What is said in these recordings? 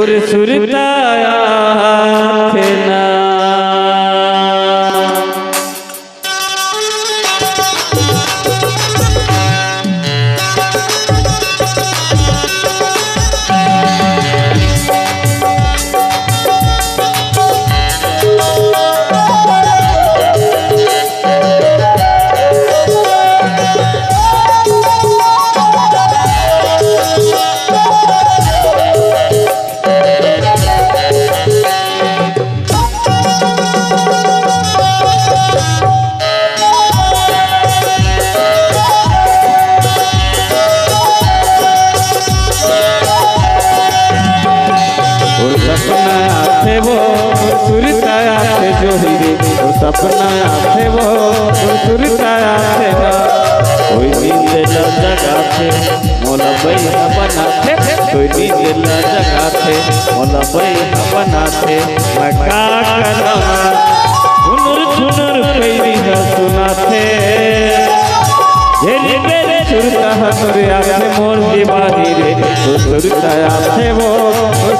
और सुरताया थे ना। सपना थे वो सुरताया थे ना। कोई नींद न जगाते मोला बई बनाते, कोई नींद न जगाते मोला बई बनाते। मैं का करा सुनर सुनर कई सुनाते। झेली मेरे सुरता हसुरिया थे मोर दीवानी रे। सुरताया थे वो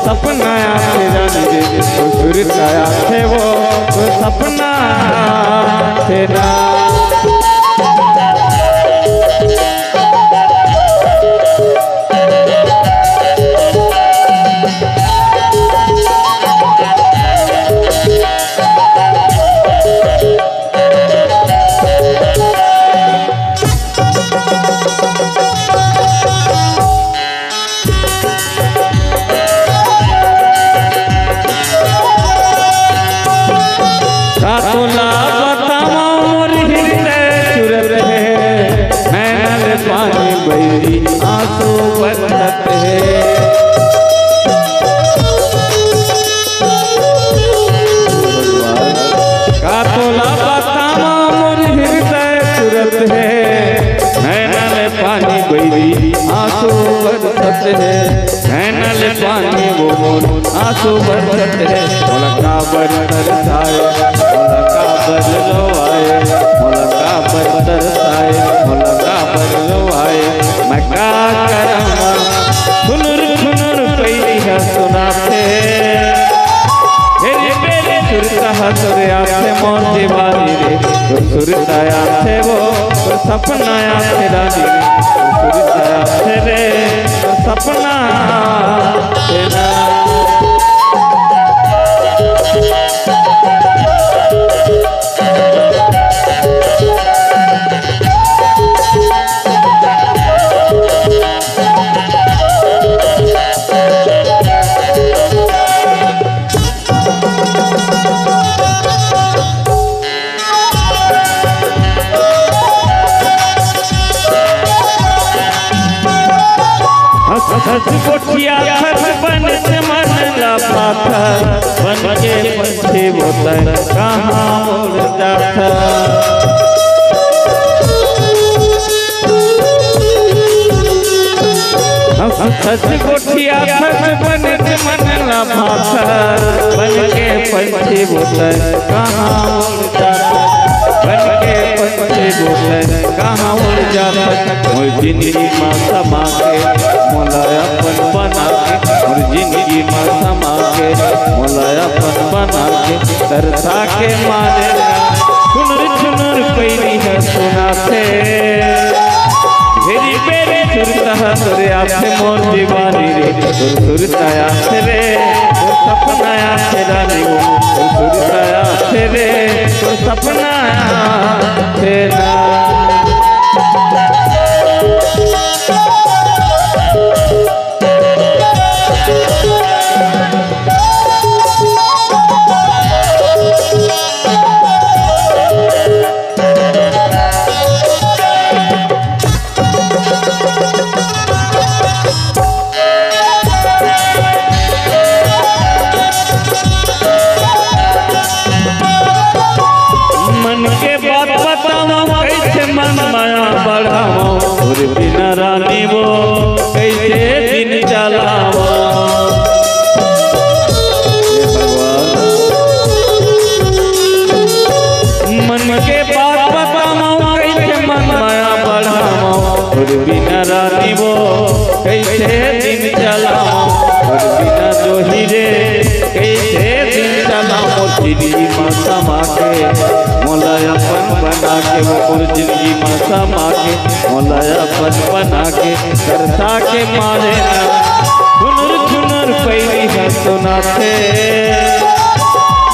सपनाया थे रानी रे। सुरताया थे वो सपना थे ना। आंसू बरसत है का तोला बतावा मोर हृदय तुरत है। नैनल पानी बही आंसू बरसत है। नैनल पानी वो मोर आंसू बरसत है। मोला का बरसाए मोला का बरवाए मोला का बरसाए मोला का बरवाए। मैं का करा सुनर सुनर कई सुनाते। मेरे सुरता हसुरिया थे मोर दीवानी रे। सुरताया थे वो सपनाया थे रानी रे। सुरताया थे रे सपना थे ना। कोठिया बन से मन लाता बन के पंछी होता कहाँ उड़ जाता। कोठिया बन से मन लाता बन के पंछी होता कहाँ उड़ जाता। बन के पंछी होता कहाँ उड़ जाता। मोर जिंदगी माँ समा के मोला अपन बना के। और जिंदगी में समा के मोला अपन बना के। तरसा के मारे सुनर सुनर कई सुनाते। मेरी मेरे सुरता हसुरिया थे मोर दीवानी रे। सुरताया थे रे सपनाया थे रानी वो। सुरताया थे रे सपनाया थे ना। बिना रानी वो कैसे दिन चलावा। मन के बात बतावा कैसे मन माया बढ़ावा। और बिना रानी वो कैसे दिन चलावा। और बिना जो ही रे कैसे दिन चला मोर जिंदगी में समा के मोला अपन बना के वो मोर जिंदगी में समा के मोला अपन बना के करता के मारे सुनर सुनर पहली है सुना थे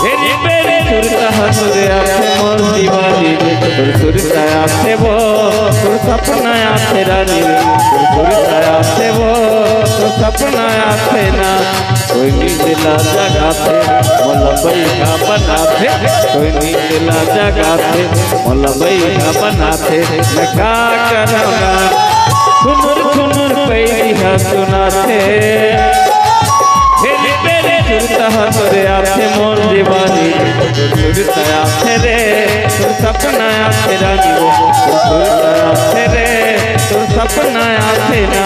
मेरी मेरी सुरता हंसरे आते मोर दीवानी सुरता आते वो सुर सपना आते रानी सुरता आते वो सुर सपना आते ना कोई नींदला जगाते मोला बैठा बनाते कोई नींदला जगाते मोला बैठा बनाते मैं क्या करूँगा सुनर सुनर पहली है सुनाते सुरता हंसरे आते मोर दीवानी सुरता आते रे सुर सपना आते रानी वो सुरता आते रे सुर सपना आते ना